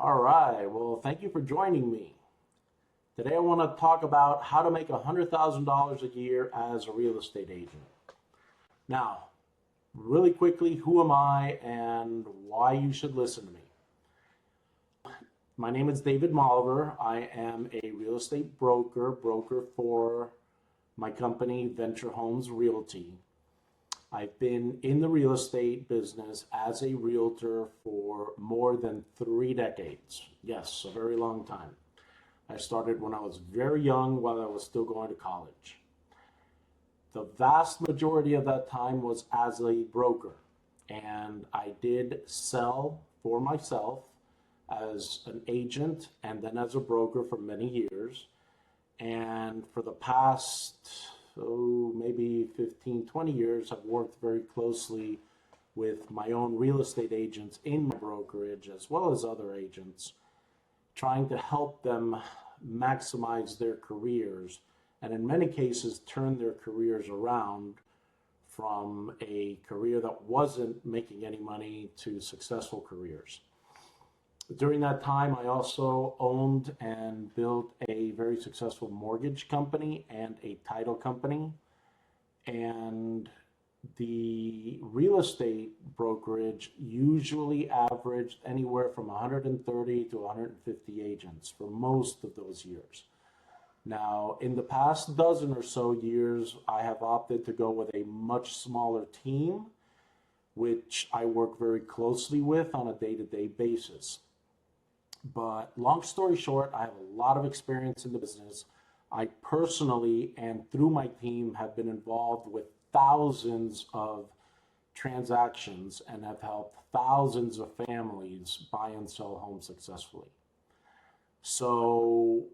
All right, well, thank you for joining me. Today I want to talk about how to make $100,000 a year as a real estate agent. Now, really quickly, who am I and why you should listen to me? My name is David Molliver. I am a real estate broker for my company, Venture Homes Realty. I've been in the real estate business as a realtor for more than 3 decades. Yes, a very long time. I started when I was very young while I was still going to college. The vast majority of that time was as a broker, and I did sell for myself as an agent and then as a broker for many years. And for the past maybe 15, 20 years, I've worked very closely with my own real estate agents in my brokerage as well as other agents, trying to help them maximize their careers and in many cases turn their careers around from a career that wasn't making any money to successful careers. During that time, I also owned and built a very successful mortgage company and a title company. And the real estate brokerage usually averaged anywhere from 130 to 150 agents for most of those years. Now, in the past dozen or so years, I have opted to go with a much smaller team, which I work very closely with on a day-to-day basis. But long story short, I have a lot of experience in the business. I personally and through my team have been involved with thousands of transactions and have helped thousands of families buy and sell homes successfully. So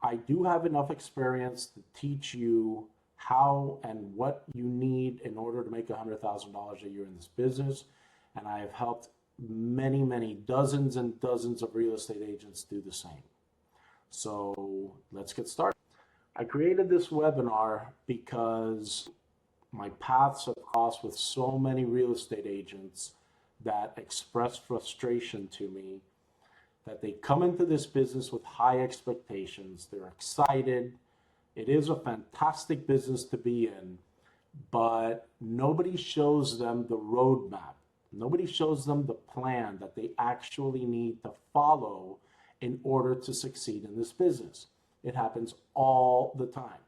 I do have enough experience to teach you how and what you need in order to make $100,000 a year in this business. And I have helped many dozens and dozens of real estate agents do the same. So let's get started. I created this webinar because my paths have crossed with so many real estate agents that express frustration to me that they come into this business with high expectations. They're excited. It is a fantastic business to be in, but nobody shows them the roadmap. Nobody shows them the plan that they actually need to follow in order to succeed in this business. It happens all the time.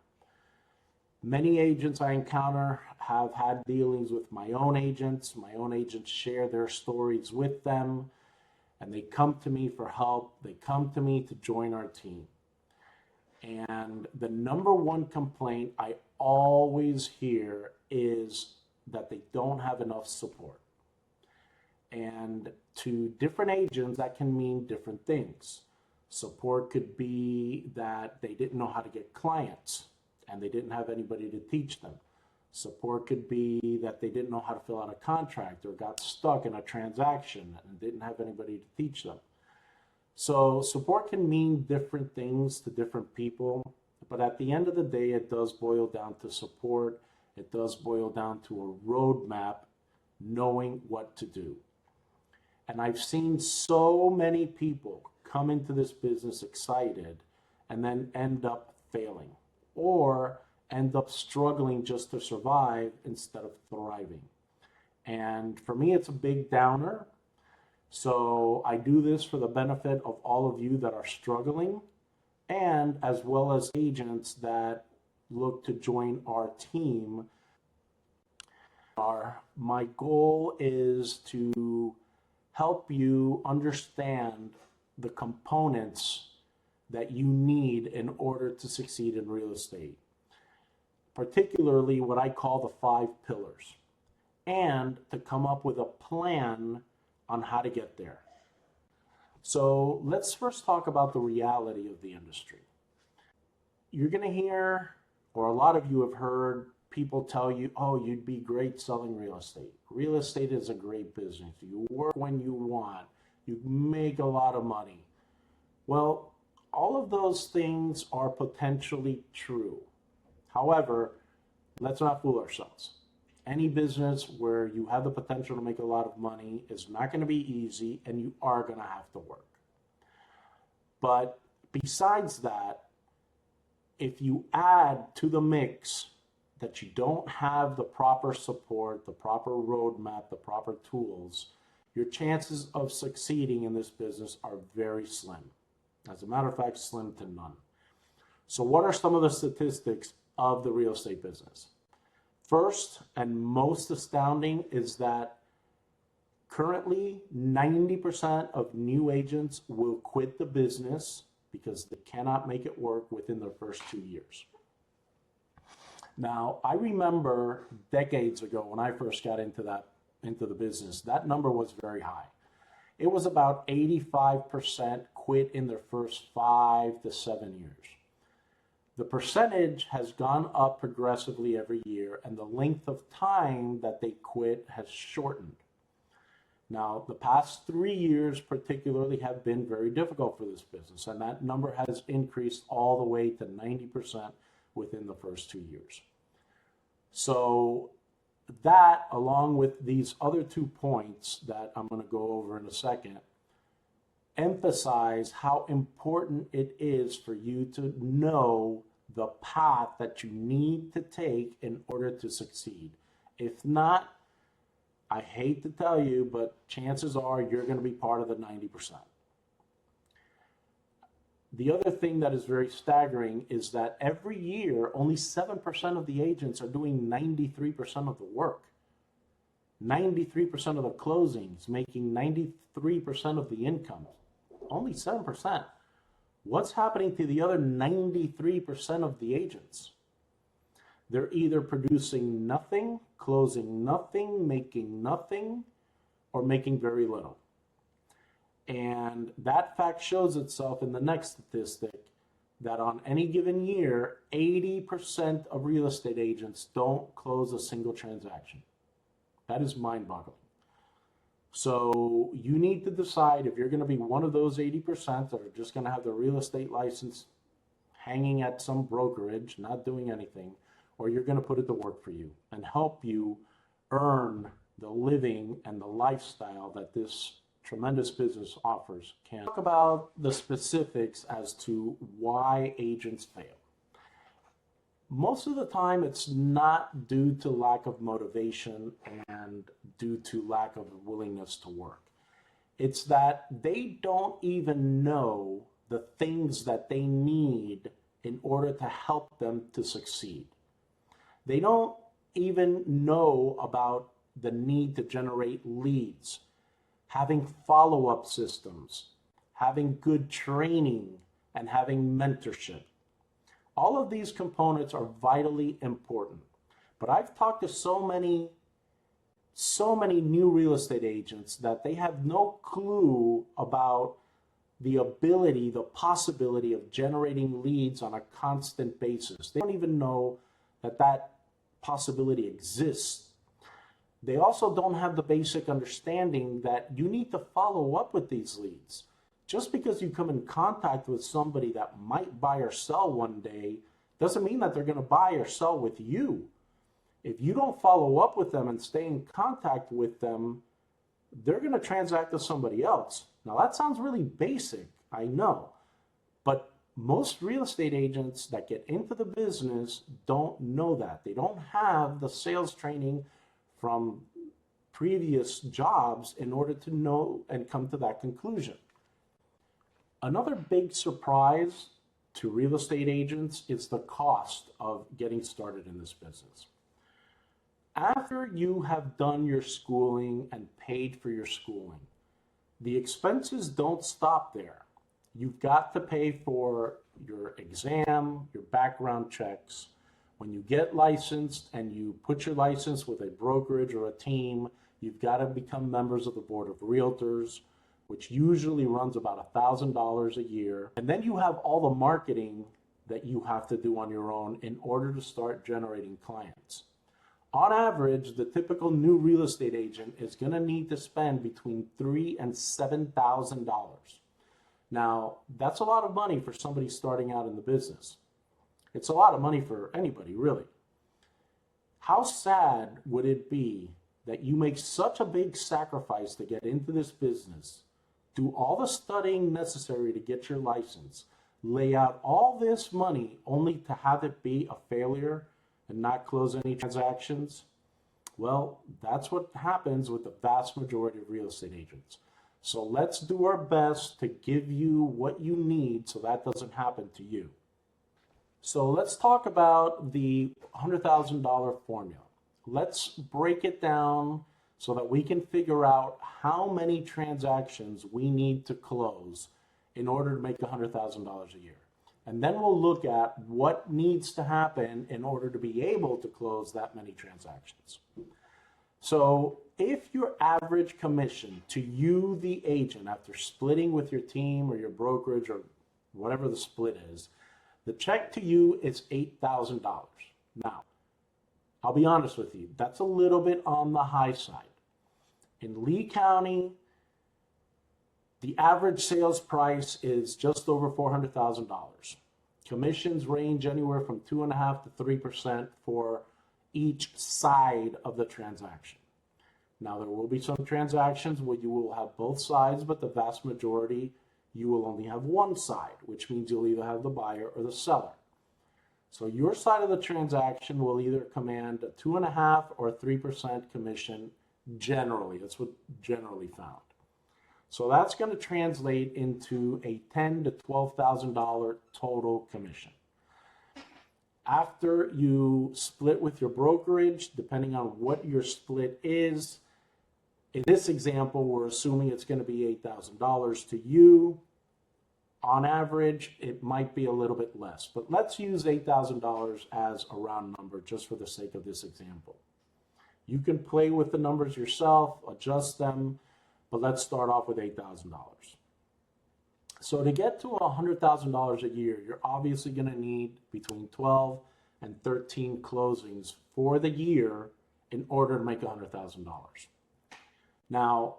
Many agents I encounter have had dealings with my own agents. My own agents share their stories with them, and they come to me for help. They come to me to join our team. And the number one complaint I always hear is that they don't have enough support. And to different agents, that can mean different things. Support could be that they didn't know how to get clients and they didn't have anybody to teach them. Support could be that they didn't know how to fill out a contract or got stuck in a transaction and didn't have anybody to teach them. So support can mean different things to different people, but at the end of the day, it does boil down to support. It does boil down to a roadmap, knowing what to do. And I've seen so many people come into this business excited and then end up failing or end up struggling just to survive instead of thriving. And for me, it's a big downer. So I do this for the benefit of all of you that are struggling and as well as agents that look to join our team. My goal is to help you understand the components that you need in order to succeed in real estate, particularly what I call the 5 pillars, and to come up with a plan on how to get there. So let's first talk about the reality of the industry. You're going to hear, or a lot of you have heard, people tell you, oh, you'd be great selling real estate. Real estate is a great business. You work when you want. You make a lot of money. Well, all of those things are potentially true. However, let's not fool ourselves. Any business where you have the potential to make a lot of money is not going to be easy, and you are going to have to work. But besides that, if you add to the mix that you don't have the proper support, the proper roadmap, the proper tools, your chances of succeeding in this business are very slim. As a matter of fact, slim to none. So what are some of the statistics of the real estate business? First and most astounding is that currently 90% of new agents will quit the business because they cannot make it work within their first 2 years. Now, I remember decades ago when I first got into the business, that number was very high. It was about 85% quit in their first 5 to 7 years. The percentage has gone up progressively every year, and the length of time that they quit has shortened. Now, the past 3 years particularly have been very difficult for this business, and that number has increased all the way to 90% within the first 2 years. So that, along with these other 2 points that I'm going to go over in a second, emphasize how important it is for you to know the path that you need to take in order to succeed. If not, I hate to tell you, but chances are you're going to be part of the 90%. The other thing that is very staggering is that every year, only 7% of the agents are doing 93% of the work. 93% of the closings, making 93% of the income. Only 7%. What's happening to the other 93% of the agents? They're either producing nothing, closing nothing, making nothing, or making very little. And that fact shows itself in the next statistic, that on any given year, 80% of real estate agents don't close a single transaction. That is mind-boggling. So you need to decide if you're going to be one of those 80% that are just going to have the real estate license hanging at some brokerage, not doing anything, or you're going to put it to work for you and help you earn the living and the lifestyle that this tremendous business offers. Can talk about the specifics as to why agents fail. Most of the time, it's not due to lack of motivation and due to lack of willingness to work. It's that they don't even know the things that they need in order to help them to succeed. They don't even know about the need to generate leads, having follow-up systems, having good training, and having mentorship. All of these components are vitally important. But I've talked to so many new real estate agents that they have no clue about the ability, the possibility of generating leads on a constant basis. They don't even know that that possibility exists. They also don't have the basic understanding that you need to follow up with these leads. Just because you come in contact with somebody that might buy or sell one day doesn't mean that they're going to buy or sell with you. If you don't follow up with them and stay in contact with them, they're going to transact with somebody else. Now that sounds really basic, I know, but most real estate agents that get into the business don't know that. They don't have the sales training from previous jobs in order to know and come to that conclusion. Another big surprise to real estate agents is the cost of getting started in this business. After you have done your schooling and paid for your schooling, the expenses don't stop there. You've got to pay for your exam, your background checks. When you get licensed and you put your license with a brokerage or a team, you've got to become members of the board of realtors, which usually runs about $1,000 a year. And then you have all the marketing that you have to do on your own in order to start generating clients. On average, the typical new real estate agent is going to need to spend between $3,000 and $7,000. Now, that's a lot of money for somebody starting out in the business. It's a lot of money for anybody, really. How sad would it be that you make such a big sacrifice to get into this business, do all the studying necessary to get your license, lay out all this money only to have it be a failure and not close any transactions? Well, that's what happens with the vast majority of real estate agents. So let's do our best to give you what you need so that doesn't happen to you. So let's talk about the $100,000 formula. Let's break it down so that we can figure out how many transactions we need to close in order to make $100,000 a year. And then we'll look at what needs to happen in order to be able to close that many transactions. So if your average commission to you, the agent, after splitting with your team or your brokerage or whatever the split is, the check to you is $8,000. Now, I'll be honest with you, that's a little bit on the high side. In Lee County, the average sales price is just over $400,000. Commissions range anywhere from 2.5% to 3% for each side of the transaction. Now, there will be some transactions where you will have both sides, but the vast majority, you will only have one side, which means you'll either have the buyer or the seller. So your side of the transaction will either command a 2.5% or 3% commission generally. That's what generally found. So that's going to translate into a $10,000 to $12,000 total commission. After you split with your brokerage, depending on what your split is, in this example, we're assuming it's going to be $8,000 to you. On average, it might be a little bit less, but let's use $8,000 as a round number just for the sake of this example. You can play with the numbers yourself, adjust them, but let's start off with $8,000. So to get to $100,000 a year, you're obviously going to need between 12 and 13 closings for the year in order to make $100,000. Now,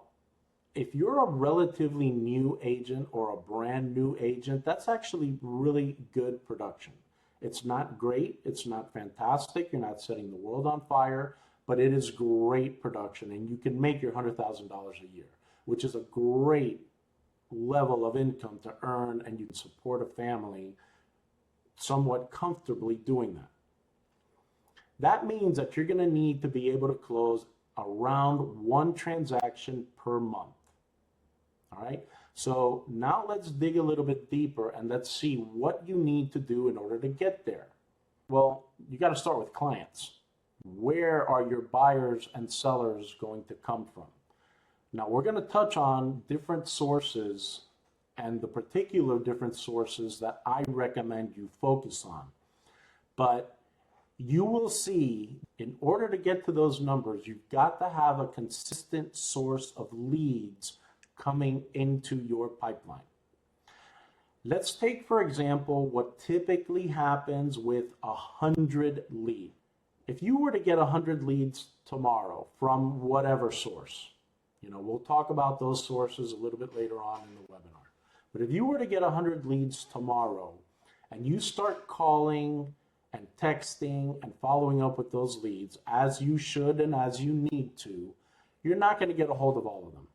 if you're a relatively new agent or a brand new agent, that's actually really good production. It's not great, it's not fantastic, you're not setting the world on fire, but it is great production, and you can make your $100,000 a year, which is a great level of income to earn, and you can support a family somewhat comfortably doing that. That means that you're going to need to be able to close around one transaction per month. All right, so now let's dig a little bit deeper and let's see what you need to do in order to get there. Well, you got to start with clients. Where are your buyers and sellers going to come from? Now, we're going to touch on different sources and the particular different sources that I recommend you focus on. But you will see, in order to get to those numbers, you've got to have a consistent source of leads coming into your pipeline. Let's take, for example, what typically happens with 100 leads. If you were to get 100 leads tomorrow from whatever source, we'll talk about those sources a little bit later on in the webinar. But if you were to get 100 leads tomorrow and you start calling and texting and following up with those leads as you should and as you need to, you're not going to get a hold of all of them.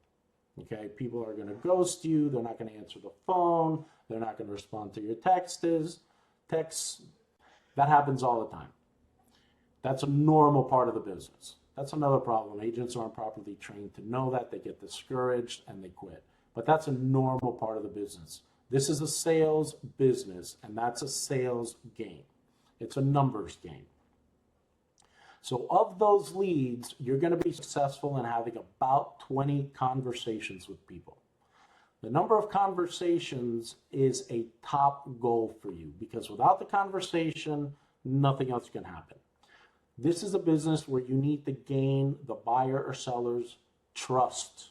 Okay, people are going to ghost you. They're not going to answer the phone. They're not going to respond to your texts. That happens all the time. That's a normal part of the business. That's another problem. Agents aren't properly trained to know that. They get discouraged and they quit. But that's a normal part of the business. This is a sales business, and that's a sales game. It's a numbers game. So of those leads, you're going to be successful in having about 20 conversations with people. The number of conversations is a top goal for you because without the conversation, nothing else can happen. This is a business where you need to gain the buyer or seller's trust.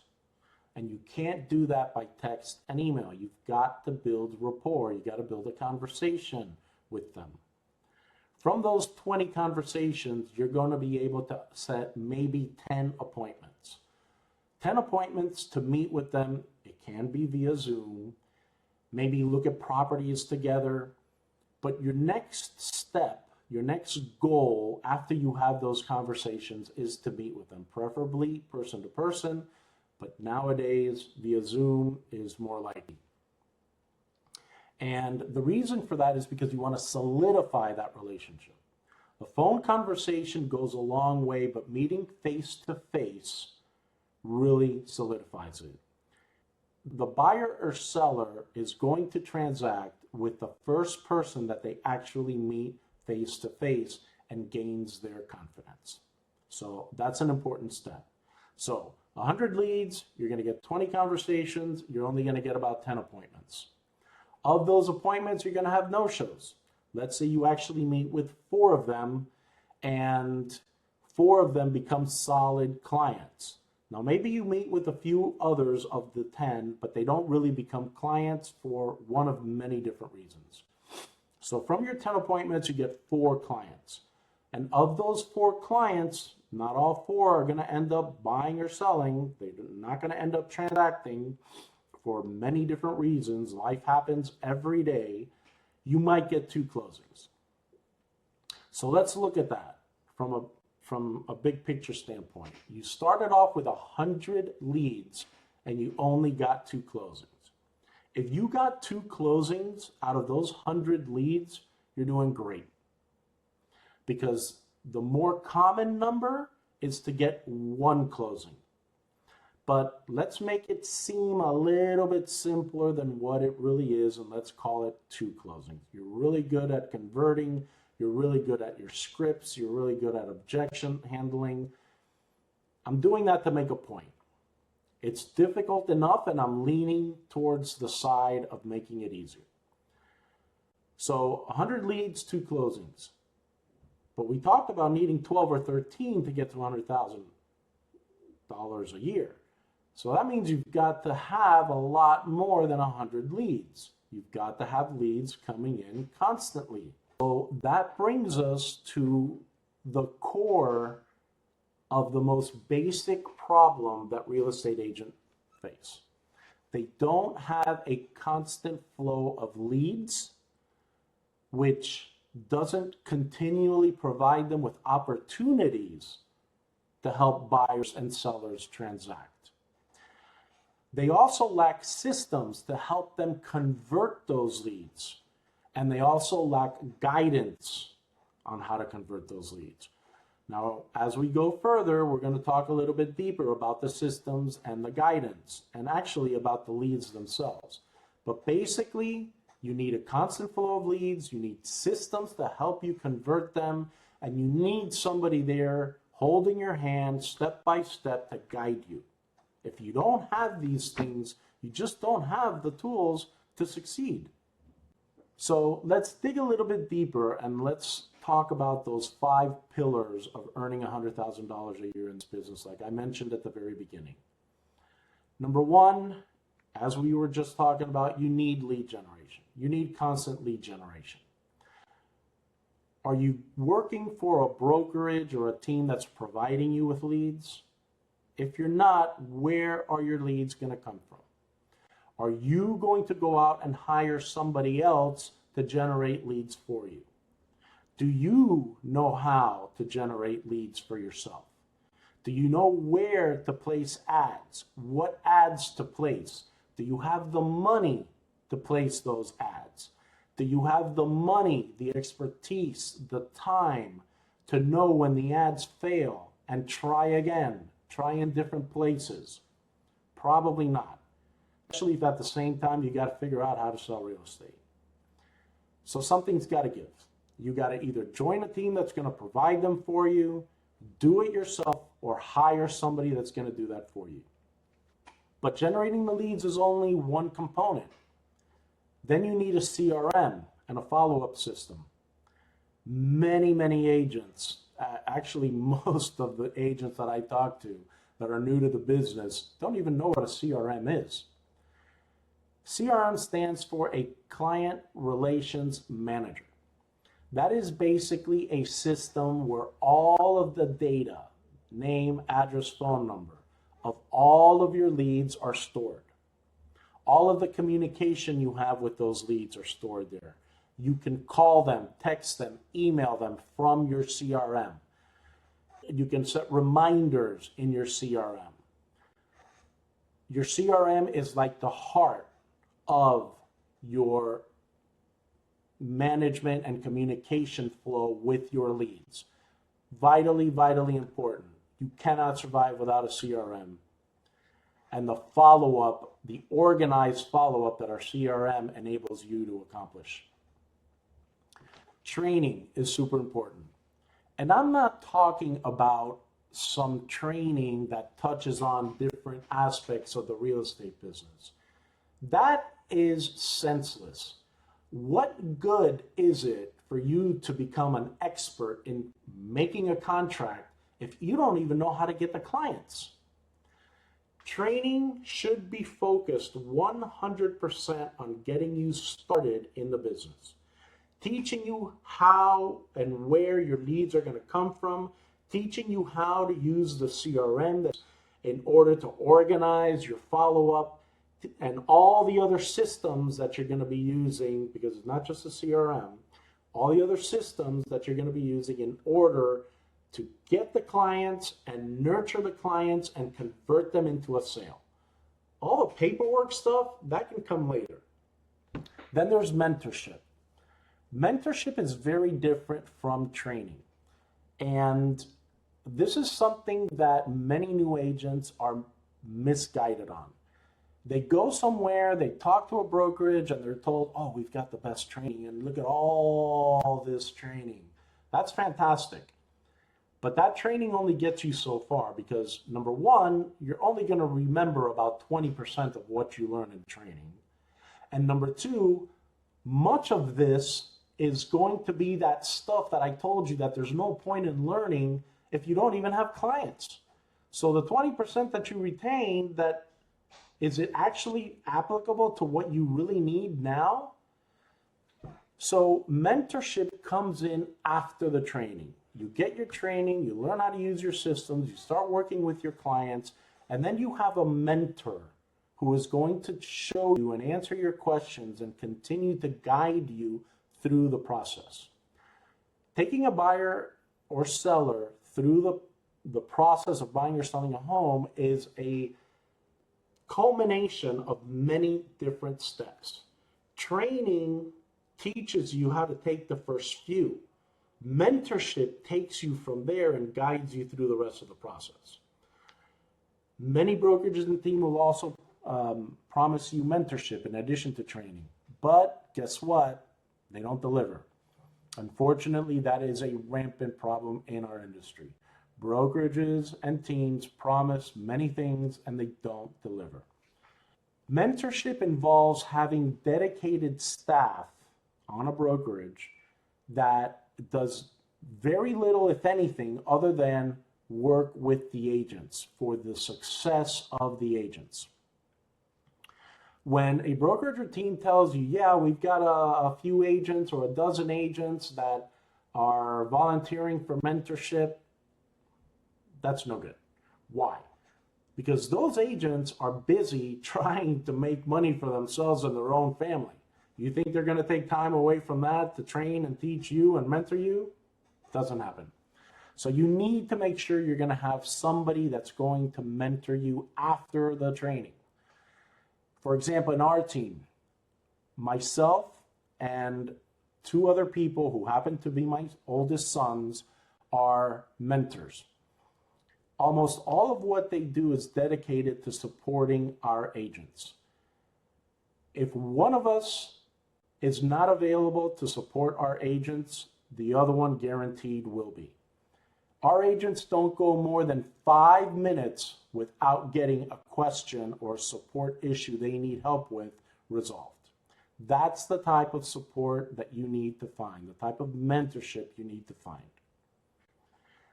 And you can't do that by text and email. You've got to build rapport. You've got to build a conversation with them. From those 20 conversations, you're going to be able to set maybe 10 appointments. 10 appointments to meet with them. It can be via Zoom. Maybe look at properties together. But your next step, your next goal after you have those conversations is to meet with them, preferably person to person, but nowadays via Zoom is more likely. And the reason for that is because you want to solidify that relationship. The phone conversation goes a long way, but meeting face to face really solidifies it. The buyer or seller is going to transact with the first person that they actually meet face to face and gains their confidence. So that's an important step. So 100 leads, you're going to get 20 conversations, you're only going to get about 10 appointments. Of those appointments, you're going to have no-shows. Let's say you actually meet with 4 of them and 4 of them become solid clients. Now, maybe you meet with a few others of the 10, but they don't really become clients for one of many different reasons. So from your 10 appointments, you get 4 clients. And of those 4 clients, not all 4 are going to end up buying or selling. They're not going to end up transacting for many different reasons. Life happens every day. You might get 2 closings. So let's look at that from a big picture standpoint. You started off with 100 leads and you only got 2 closings. If you got 2 closings out of those 100 leads, you're doing great. Because the more common number is to get 1 closing. But let's make it seem a little bit simpler than what it really is, and let's call it 2 closings. You're really good at converting. You're really good at your scripts. You're really good at objection handling. I'm doing that to make a point. It's difficult enough, and I'm leaning towards the side of making it easier. So 100 leads, 2 closings. But we talked about needing 12 or 13 to get to $100,000 a year. So that means you've got to have a lot more than 100 leads. You've got to have leads coming in constantly. So that brings us to the core of the most basic problem that real estate agents face. They don't have a constant flow of leads, which doesn't continually provide them with opportunities to help buyers and sellers transact. They also lack systems to help them convert those leads. And they also lack guidance on how to convert those leads. Now, as we go further, we're going to talk a little bit deeper about the systems and the guidance, and actually about the leads themselves. But basically, you need a constant flow of leads, you need systems to help you convert them, and you need somebody there holding your hand step by step to guide you. If you don't have these things, you just don't have the tools to succeed. So let's dig a little bit deeper and let's talk about those 5 pillars of earning $100,000 a year in this business, like I mentioned at the very beginning. Number 1, as we were just talking about, you need lead generation. You need constant lead generation. Are you working for a brokerage or a team that's providing you with leads? If you're not, where are your leads going to come from? Are you going to go out and hire somebody else to generate leads for you? Do you know how to generate leads for yourself? Do you know where to place ads? What ads to place? Do you have the money to place those ads? Do you have the money, the expertise, the time to know when the ads fail and try again, try in different places? Probably not. Especially if at the same time you got to figure out how to sell real estate. So something's got to give. You got to either join a team that's going to provide them for you, do it yourself, or hire somebody that's going to do that for you. But generating the leads is only one component. Then you need a CRM and a follow-up system. Many agents, actually most of the agents that I talk to that are new to the business don't even know what a CRM is. CRM stands for a client relations manager. That is basically a system where all of the data, name, address, phone number, of all of your leads are stored. All of the communication you have with those leads are stored there. You can call them, text them, email them from your CRM. You can set reminders in your CRM. Your CRM is like the heart of your management and communication flow with your leads. Vitally, vitally important. You cannot survive without a CRM. And the follow-up, the organized follow-up that our CRM enables you to accomplish. Training is super important. And I'm not talking about some training that touches on different aspects of the real estate business. That is senseless. What good is it for you to become an expert in making a contract if you don't even know how to get the clients? Training should be focused 100% on getting you started in the business. Teaching you how and where your leads are going to come from, teaching you how to use the CRM in order to organize your follow-up and all the other systems that you're going to be using, because it's not just a CRM, all the other systems that you're going to be using in order to get the clients and nurture the clients and convert them into a sale. All the paperwork stuff, that can come later. Then there's mentorship. Mentorship is very different from training. And this is something that many new agents are misguided on. They go somewhere, they talk to a brokerage, and they're told, oh, we've got the best training, and look at all this training. That's fantastic. But that training only gets you so far because, number one, you're only going to remember about 20% of what you learn in training. And number two, much of this is going to be that stuff that I told you that there's no point in learning if you don't even have clients. So the 20% that you retain, that is it actually applicable to what you really need now? So mentorship comes in after the training. You get your training, you learn how to use your systems, you start working with your clients, and then you have a mentor who is going to show you and answer your questions and continue to guide you through the process. Taking a buyer or seller through the process of buying or selling a home is a culmination of many different steps. Training teaches you how to take the first few. Mentorship takes you from there and guides you through the rest of the process. Many brokerages and teams will also promise you mentorship in addition to training. But guess what? They don't deliver. Unfortunately, that is a rampant problem in our industry. Brokerages and teams promise many things and they don't deliver. Mentorship involves having dedicated staff on a brokerage that does very little, if anything, other than work with the agents for the success of the agents. When a brokerage or team tells you, yeah, we've got a few agents or a dozen agents that are volunteering for mentorship, that's no good. Why? Because those agents are busy trying to make money for themselves and their own family. You think they're going to take time away from that to train and teach you and mentor you? Doesn't happen. So you need to make sure you're going to have somebody that's going to mentor you after the training. For example, in our team, myself and two other people who happen to be my oldest sons are mentors. Almost all of what they do is dedicated to supporting our agents. If one of us is not available to support our agents, the other one guaranteed will be. Our agents don't go more than 5 minutes without getting a question or support issue they need help with resolved. That's the type of support that you need to find, the type of mentorship you need to find.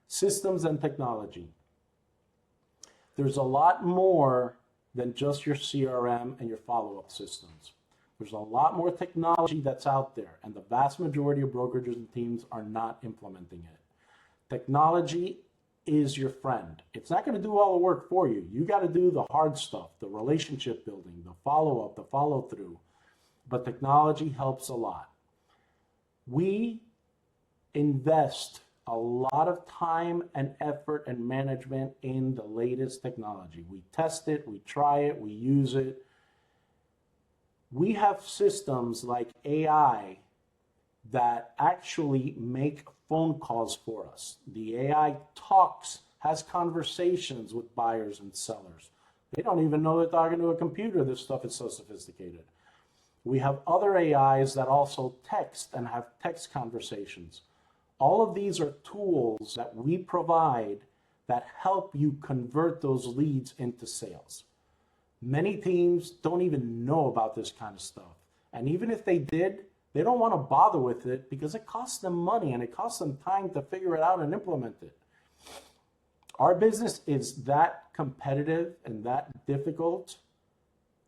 Systems and technology. There's a lot more than just your CRM and your follow-up systems. There's a lot more technology that's out there, and the vast majority of brokerages and teams are not implementing it. Technology is your friend. It's not going to do all the work for you. You got to do the hard stuff, the relationship building, the follow-up, the follow-through. But technology helps a lot. We invest a lot of time and effort and management in the latest technology. We test it, we try it, we use it. We have systems like AI that actually make phone calls for us. The AI talks, has conversations with buyers and sellers. They don't even know they're talking to a computer. This stuff is so sophisticated. We have other AIs that also text and have text conversations. All of these are tools that we provide that help you convert those leads into sales. Many teams don't even know about this kind of stuff. And even if they did, they don't want to bother with it because it costs them money and it costs them time to figure it out and implement it. Our business is that competitive and that difficult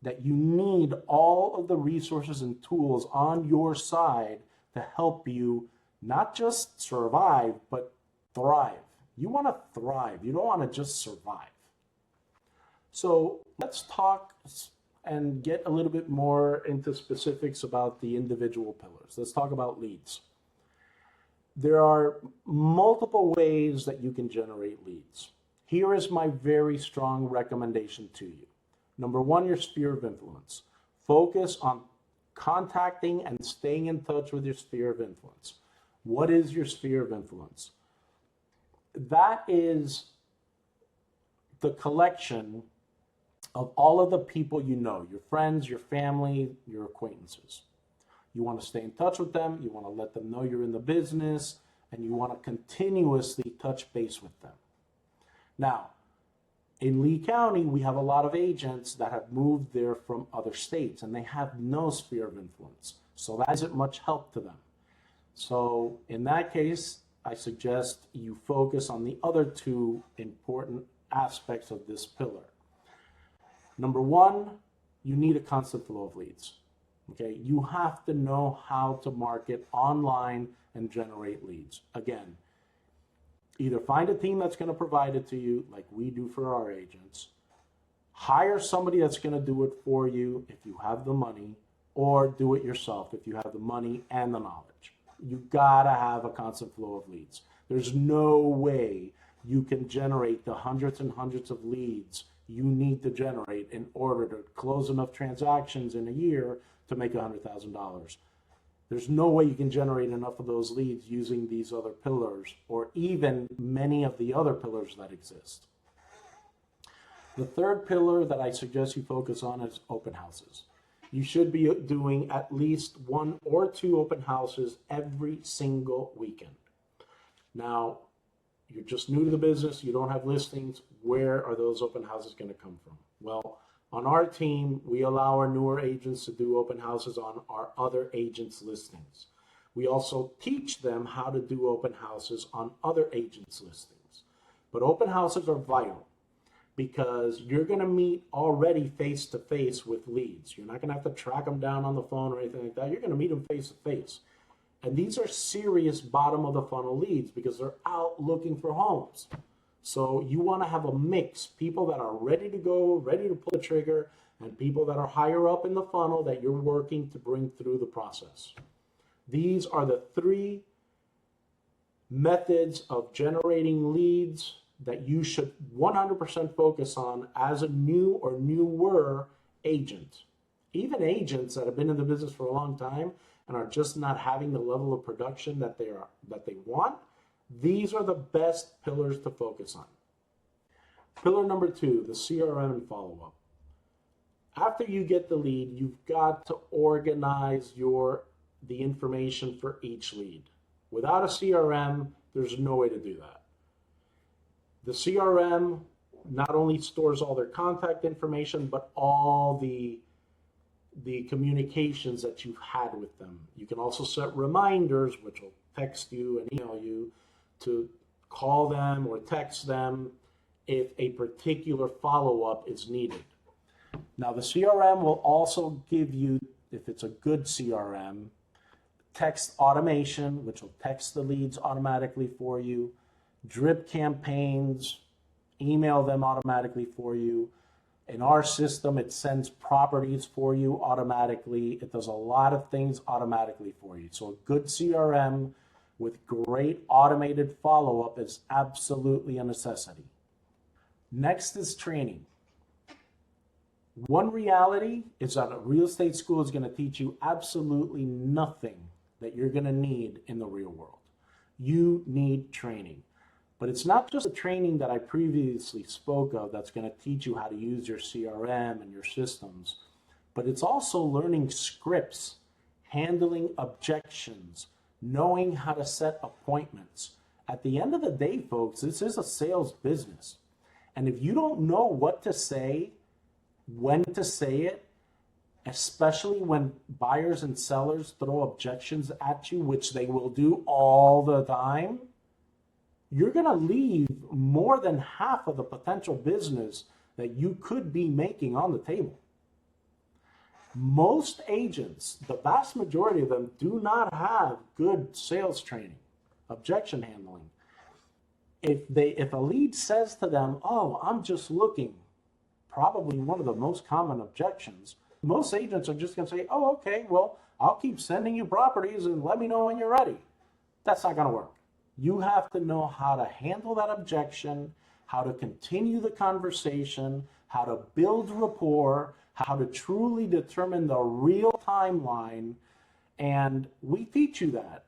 that you need all of the resources and tools on your side to help you not just survive, but thrive. You want to thrive. You don't want to just survive. So let's talk and get a little bit more into specifics about the individual pillars. Let's talk about leads. There are multiple ways that you can generate leads. Here is my very strong recommendation to you. Number one, your sphere of influence. Focus on contacting and staying in touch with your sphere of influence. What is your sphere of influence? That is the collection of all of the people you know, your friends, your family, your acquaintances. You want to stay in touch with them, you want to let them know you're in the business, and you want to continuously touch base with them. Now, in Lee County, we have a lot of agents that have moved there from other states, and they have no sphere of influence. So that isn't much help to them. So in that case, I suggest you focus on the other two important aspects of this pillar. Number one, you need a constant flow of leads. Okay, you have to know how to market online and generate leads. Again, either find a team that's going to provide it to you, like we do for our agents, hire somebody that's going to do it for you if you have the money, or do it yourself if you have the money and the knowledge. You gotta have a constant flow of leads. There's no way you can generate the hundreds and hundreds of leads you need to generate in order to close enough transactions in a year to make $100,000. There's no way you can generate enough of those leads using these other pillars or even many of the other pillars that exist. The third pillar that I suggest you focus on is open houses. You should be doing at least 1 or 2 open houses every single weekend. Now, you're just new to the business, you don't have listings. Where are those open houses going to come from? Well, on our team, we allow our newer agents to do open houses on our other agents' listings. We also teach them how to do open houses on other agents' listings. But open houses are vital because you're going to meet already face-to-face with leads. You're not going to have to track them down on the phone or anything like that. You're going to meet them face-to-face. And these are serious bottom of the funnel leads because they're out looking for homes. So you want to have a mix, people that are ready to go, ready to pull the trigger, and people that are higher up in the funnel that you're working to bring through the process. These are the 3 methods of generating leads that you should 100% focus on as a new or newer agent. Even agents that have been in the business for a long time and are just not having the level of production that they want, these are the best pillars to focus on. Pillar number 2, the CRM and follow-up. After you get the lead, you've got to organize the information for each lead. Without a CRM, there's no way to do that. The CRM not only stores all their contact information, but all the communications that you've had with them. You can also set reminders, which will text you and email you, to call them or text them if a particular follow-up is needed. Now, the CRM will also give you, if it's a good CRM, text automation, which will text the leads automatically for you, drip campaigns, email them automatically for you. In our system, it sends properties for you automatically. It does a lot of things automatically for you. So a good CRM with great automated follow-up is absolutely a necessity. Next is training. One reality is that a real estate school is going to teach you absolutely nothing that you're going to need in the real world. You need training. But it's not just the training that I previously spoke of that's going to teach you how to use your CRM and your systems, but it's also learning scripts, handling objections, knowing how to set appointments. At the end of the day, folks, this is a sales business. And if you don't know what to say, when to say it, especially when buyers and sellers throw objections at you, which they will do all the time, you're going to leave more than half of the potential business that you could be making on the table. Most agents, the vast majority of them, do not have good sales training, objection handling. If a lead says to them, "Oh, I'm just looking," probably one of the most common objections, most agents are just going to say, "Oh, okay, well, I'll keep sending you properties and let me know when you're ready." That's not going to work. You have to know how to handle that objection, how to continue the conversation, how to build rapport, how to truly determine the real timeline, and we teach you that.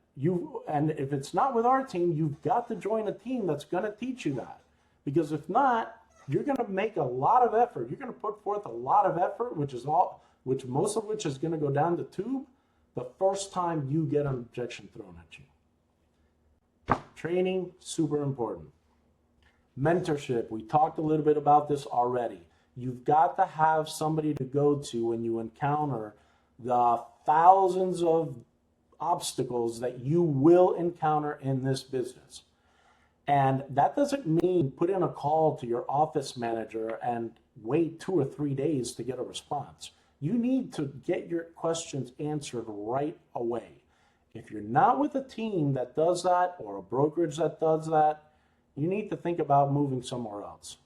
And if it's not with our team, you've got to join a team that's going to teach you that. Because if not, you're going to make a lot of effort. You're going to put forth a lot of effort, which most of which is going to go down the tube the first time you get an objection thrown at you. Training, super important. Mentorship, we talked a little bit about this already. You've got to have somebody to go to when you encounter the thousands of obstacles that you will encounter in this business. And that doesn't mean put in a call to your office manager and wait 2 or 3 days to get a response. You need to get your questions answered right away. If you're not with a team that does that or a brokerage that does that, you need to think about moving somewhere else.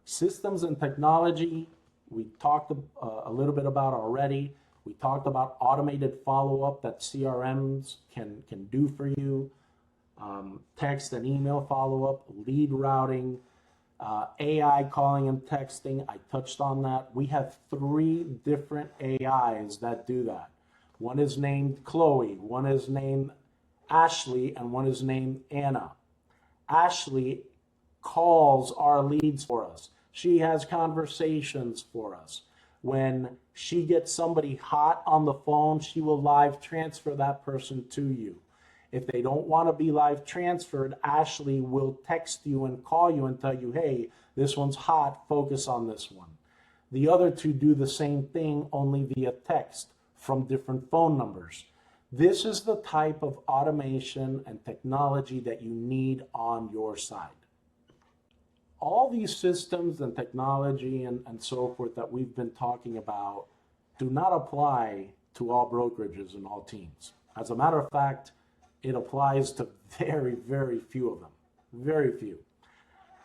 Systems and technology, we talked a little bit about already. We talked about automated follow-up that CRMs can do for you, text and email follow-up, lead routing, AI calling and texting. I touched on that. We have 3 different AIs that do that. One is named Chloe, one is named Ashley, and one is named Anna. Ashley calls our leads for us. She has conversations for us. When she gets somebody hot on the phone, she will live transfer that person to you. If they don't want to be live transferred, Ashley will text you and call you and tell you, "Hey, this one's hot, focus on this one." The other 2 do the same thing, only via text from different phone numbers. This is the type of automation and technology that you need on your side. All these systems and technology and so forth that we've been talking about do not apply to all brokerages and all teams. As a matter of fact, it applies to very, very few of them. Very few.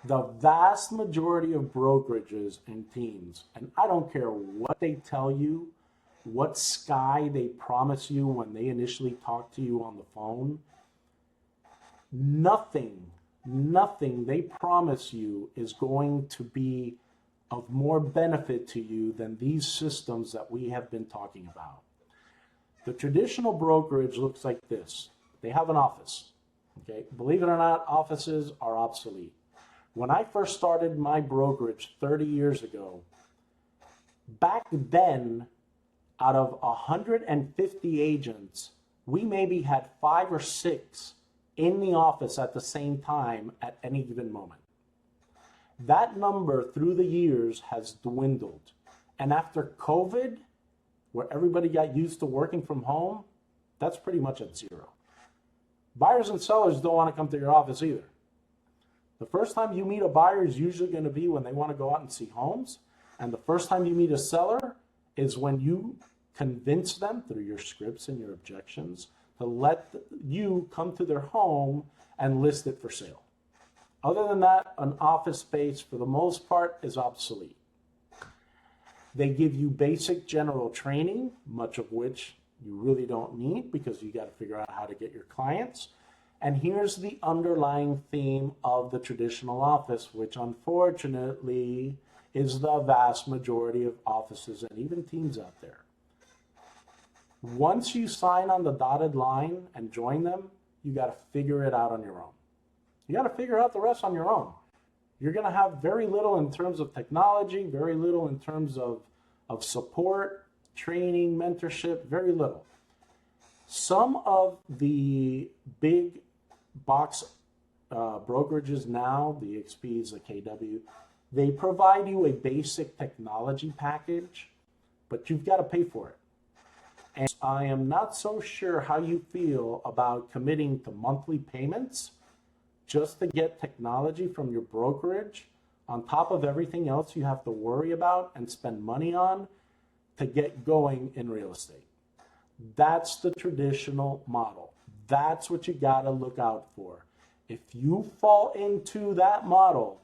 The vast majority of brokerages and teams, and I don't care what they tell you, what sky they promise you when they initially talk to you on the phone, nothing they promise you is going to be of more benefit to you than these systems that we have been talking about. The traditional brokerage looks like this. They have an office. Okay? Believe it or not, offices are obsolete. When I first started my brokerage 30 years ago, back then, out of 150 agents, we maybe had 5 or 6 in the office at the same time at any given moment. That number through the years has dwindled. And after COVID, where everybody got used to working from home, that's pretty much at 0. Buyers and sellers don't want to come to your office either. The first time you meet a buyer is usually going to be when they want to go out and see homes. And the first time you meet a seller is when you convince them through your scripts and your objections to let you come to their home and list it for sale. Other than that, an office space for the most part is obsolete. They give you basic general training, much of which you really don't need because you got to figure out how to get your clients. And here's the underlying theme of the traditional office, which unfortunately is the vast majority of offices and even teams out there. Once you sign on the dotted line and join them, you got to figure it out on your own. You got to figure out the rest on your own. You're going to have very little in terms of technology, very little in terms of support, training, mentorship, very little. Some of the big box brokerages now, the XPs, the KW, they provide you a basic technology package, but you've got to pay for it. And I am not so sure how you feel about committing to monthly payments just to get technology from your brokerage on top of everything else you have to worry about and spend money on to get going in real estate. That's the traditional model. That's what you got to look out for. If you fall into that model,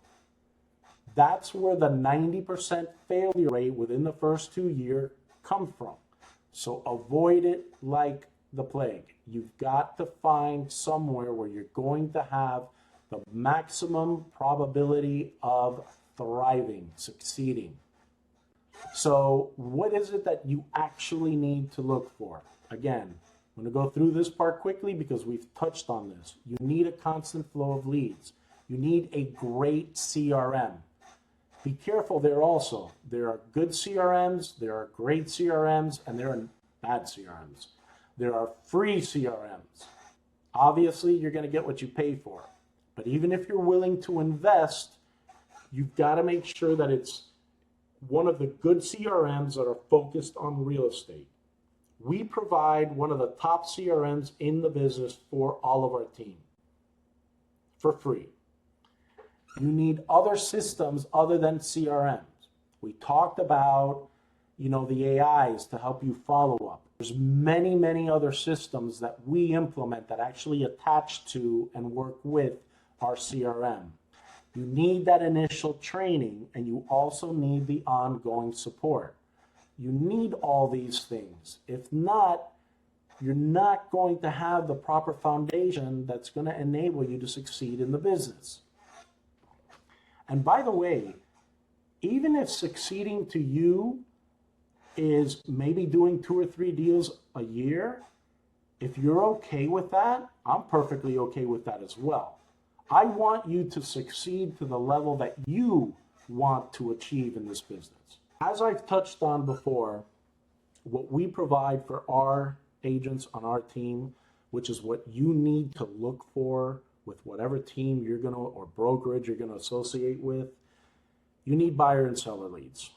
that's where the 90% failure rate within the first 2 years come from. So avoid it like the plague. You've got to find somewhere where you're going to have the maximum probability of thriving, succeeding. So what is it that you actually need to look for? Again, I'm going to go through this part quickly because we've touched on this. You need a constant flow of leads. You need a great CRM. Be careful there also. There are good CRMs, there are great CRMs, and there are bad CRMs. There are free CRMs. Obviously, you're going to get what you pay for. But even if you're willing to invest, you've got to make sure that it's one of the good CRMs that are focused on real estate. We provide one of the top CRMs in the business for all of our team for free. You need other systems other than CRMs. We talked about, the AIs to help you follow up. There's many, many other systems that we implement that actually attach to and work with our CRM. You need that initial training, and you also need the ongoing support. You need all these things. If not, you're not going to have the proper foundation that's going to enable you to succeed in the business. And by the way, even if succeeding to you is maybe doing 2 or 3 deals a year, if you're okay with that, I'm perfectly okay with that as well. I want you to succeed to the level that you want to achieve in this business. As I've touched on before, what we provide for our agents on our team, which is what you need to look for with whatever team you're going to, or brokerage you're going to associate with, you need buyer and seller leads.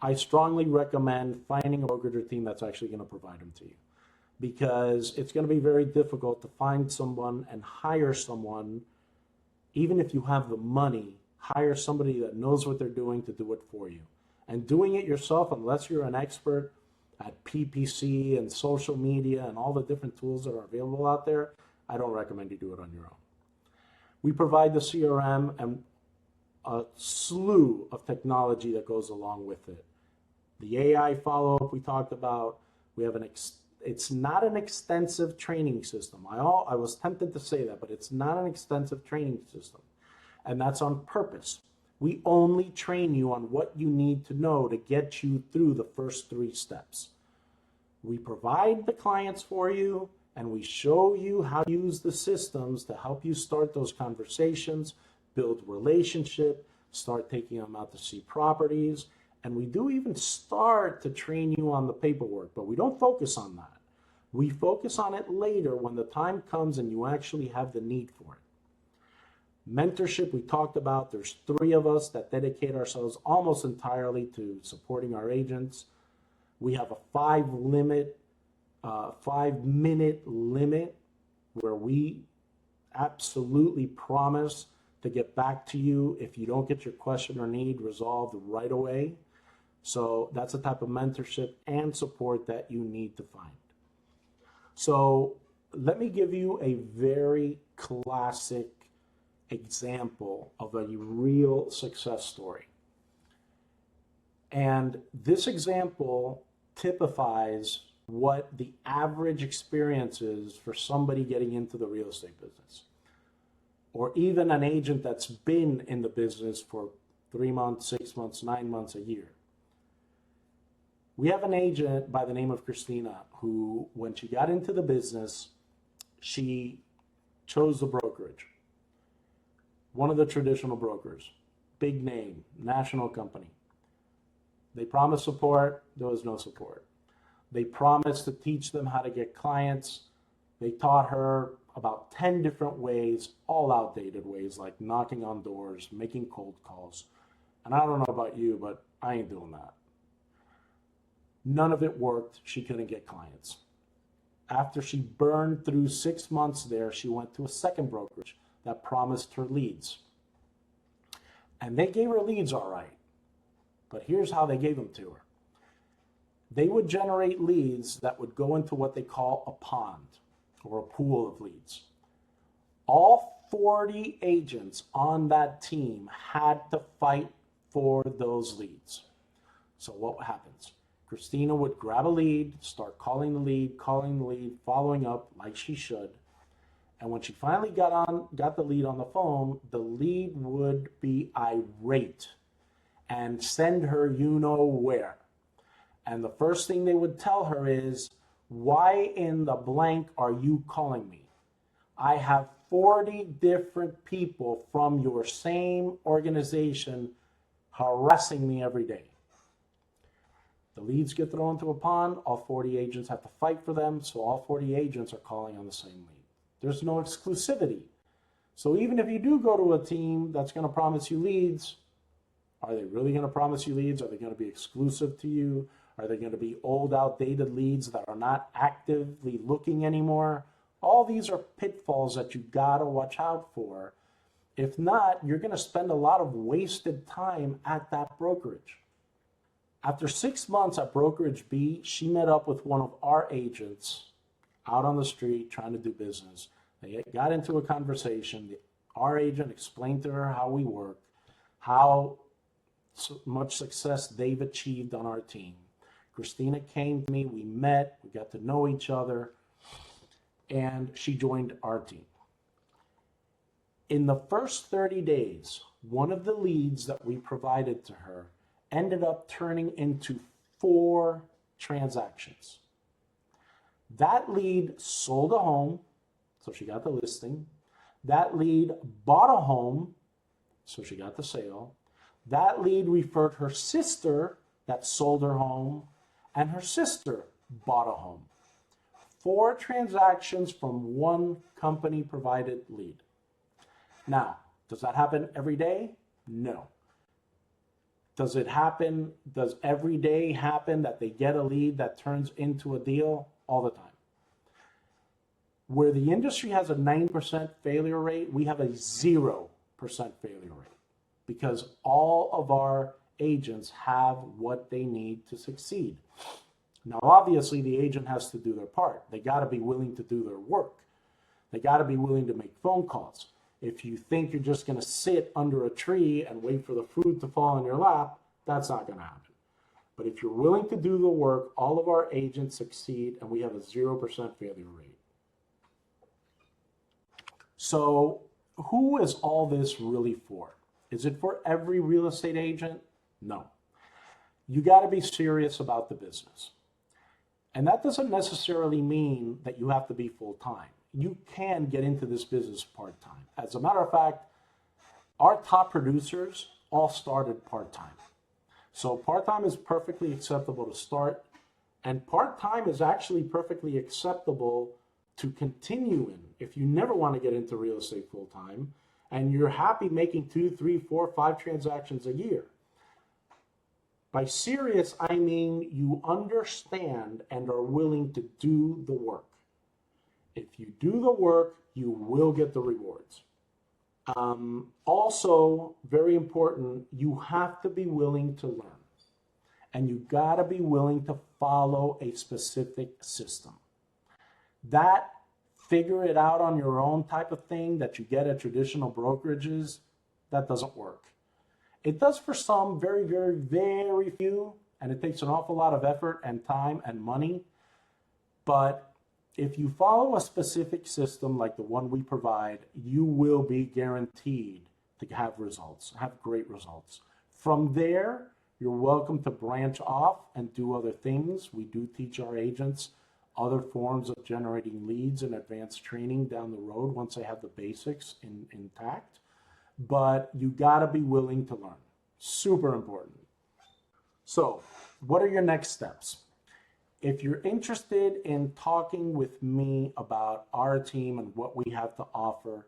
I strongly recommend finding a brokerage or team that's actually going to provide them to you, because it's going to be very difficult to find someone and hire someone, even if you have the money, hire somebody that knows what they're doing to do it for you. And doing it yourself, unless you're an expert at PPC and social media and all the different tools that are available out there, I don't recommend you do it on your own. We provide the CRM and a slew of technology that goes along with it. The AI follow-up we talked about, we have it's not an extensive training system. I was tempted to say that, but it's not an extensive training system. And that's on purpose. We only train you on what you need to know to get you through the first 3 steps. We provide the clients for you, and we show you how to use the systems to help you start those conversations, build relationship, start taking them out to see properties. And we do even start to train you on the paperwork, but we don't focus on that. We focus on it later when the time comes and you actually have the need for it. Mentorship, we talked about. There's 3 of us that dedicate ourselves almost entirely to supporting our agents. We have a 5-minute limit where we absolutely promise to get back to you if you don't get your question or need resolved right away. So that's the type of mentorship and support that you need to find. So let me give you a very classic example of a real success story. And this example typifies what the average experience is for somebody getting into the real estate business, or even an agent that's been in the business for 3 months, 6 months, 9 months, a year. We have an agent by the name of Christina who, when she got into the business, she chose the brokerage. One of the traditional brokers, big name, national company. They promised support, there was no support. They promised to teach them how to get clients. They taught her about 10 different ways, all outdated ways, like knocking on doors, making cold calls. And I don't know about you, but I ain't doing that. None of it worked. She couldn't get clients. After she burned through 6 months there, she went to a second brokerage that promised her leads. And they gave her leads all right. But here's how they gave them to her. They would generate leads that would go into what they call a pond, or a pool of leads. All 40 agents on that team had to fight for those leads. So what happens? Christina would grab a lead, start calling the lead, following up like she should. And when she finally got the lead on the phone, the lead would be irate and send her you know where. And the first thing they would tell her is, why in the blank are you calling me? I have 40 different people from your same organization harassing me every day. The leads get thrown into a pond, all 40 agents have to fight for them, so all 40 agents are calling on the same lead. There's no exclusivity. So even if you do go to a team that's going to promise you leads, are they really going to promise you leads? Are they going to be exclusive to you? Are they going to be old, outdated leads that are not actively looking anymore? All these are pitfalls that you got to watch out for. If not, you're going to spend a lot of wasted time at that brokerage. After 6 months at brokerage B, she met up with one of our agents out on the street trying to do business. They got into a conversation. Our agent explained to her how we work, how much success they've achieved on our team. Christina came to me, we met, we got to know each other, and she joined our team. In the first 30 days, one of the leads that we provided to her ended up turning into 4 transactions. That lead sold a home, so she got the listing. That lead bought a home, so she got the sale. That lead referred her sister that sold her home, and her sister bought a home. 4 transactions from one company provided lead. Now, does that happen every day? No. Does every day happen that they get a lead that turns into a deal? All the time. Where the industry has a 9% failure rate, we have a 0% failure rate, because all of our agents have what they need to succeed. Now, obviously, the agent has to do their part. They got to be willing to do their work. They got to be willing to make phone calls. If you think you're just going to sit under a tree and wait for the fruit to fall in your lap, that's not going to happen. But if you're willing to do the work, all of our agents succeed, and we have a 0% failure rate. So who is all this really for? Is it for every real estate agent? No. You got to be serious about the business. And that doesn't necessarily mean that you have to be full-time. You can get into this business part-time. As a matter of fact, our top producers all started part-time. So part-time is perfectly acceptable to start, and part-time is actually perfectly acceptable to continue in. If you never want to get into real estate full-time and you're happy making 2, 3, 4, 5 transactions a year. By serious, I mean you understand and are willing to do the work. If you do the work, you will get the rewards. Also, very important, you have to be willing to learn. And you gotta be willing to follow a specific system. That figure it out on your own type of thing that you get at traditional brokerages, that doesn't work. It does for some, very, very, very few, and it takes an awful lot of effort and time and money. But if you follow a specific system like the one we provide, you will be guaranteed to have results, have great results. From there, you're welcome to branch off and do other things. We do teach our agents other forms of generating leads and advanced training down the road once they have the basics intact. But you gotta be willing to learn. Super important. So, what are your next steps? If you're interested in talking with me about our team and what we have to offer,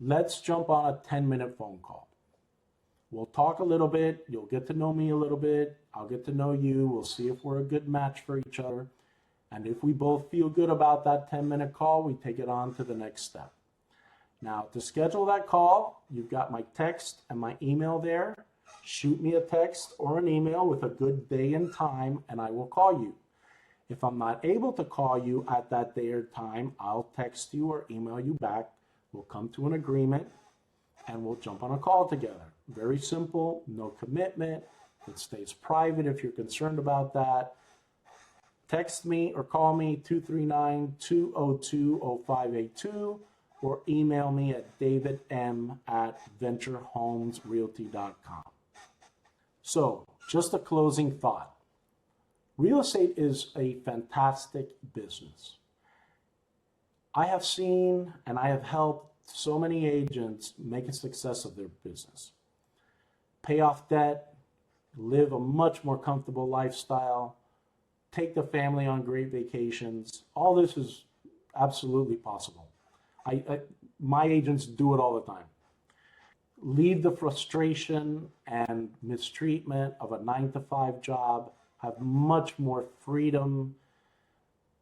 let's jump on a 10-minute phone call. We'll talk a little bit. You'll get to know me a little bit. I'll get to know you. We'll see if we're a good match for each other. And if we both feel good about that 10-minute call, we take it on to the next step. Now, to schedule that call, you've got my text and my email there. Shoot me a text or an email with a good day and time, and I will call you. If I'm not able to call you at that day or time, I'll text you or email you back. We'll come to an agreement, and we'll jump on a call together. Very simple, no commitment. It stays private if you're concerned about that. Text me or call me 239-202-0582 or email me at davidm@venturehomesrealty.com. So, just a closing thought. Real estate is a fantastic business. I have seen and I have helped so many agents make a success of their business. Pay off debt, live a much more comfortable lifestyle, take the family on great vacations. All this is absolutely possible. My agents do it all the time. Leave the frustration and mistreatment of a 9-to-5 job, have much more freedom,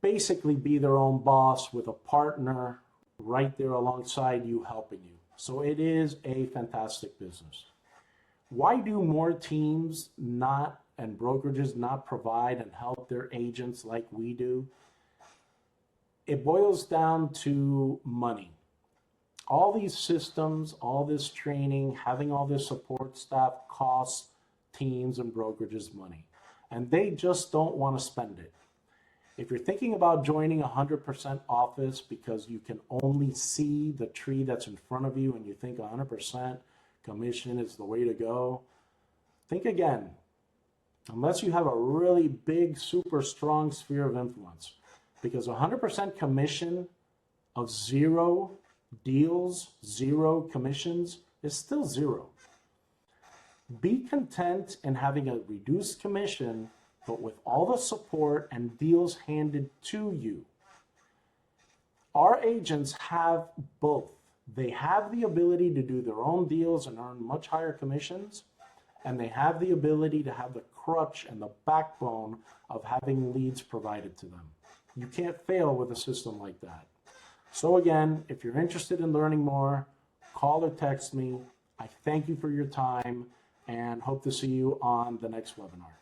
basically be their own boss with a partner right there alongside you helping you. So it is a fantastic business. Why do more teams and brokerages not provide and help their agents like we do? It boils down to money. All these systems, all this training, having all this support staff costs teams and brokerages money. And they just don't want to spend it. If you're thinking about joining 100% office because you can only see the tree that's in front of you and you think 100% commission is the way to go, think again. Unless you have a really big, super strong sphere of influence. Because 100% commission of 0 deals, 0 commissions is still 0. Be content in having a reduced commission, but with all the support and deals handed to you. Our agents have both. They have the ability to do their own deals and earn much higher commissions, and they have the ability to have the crutch and the backbone of having leads provided to them. You can't fail with a system like that. So again, if you're interested in learning more, call or text me. I thank you for your time and hope to see you on the next webinar.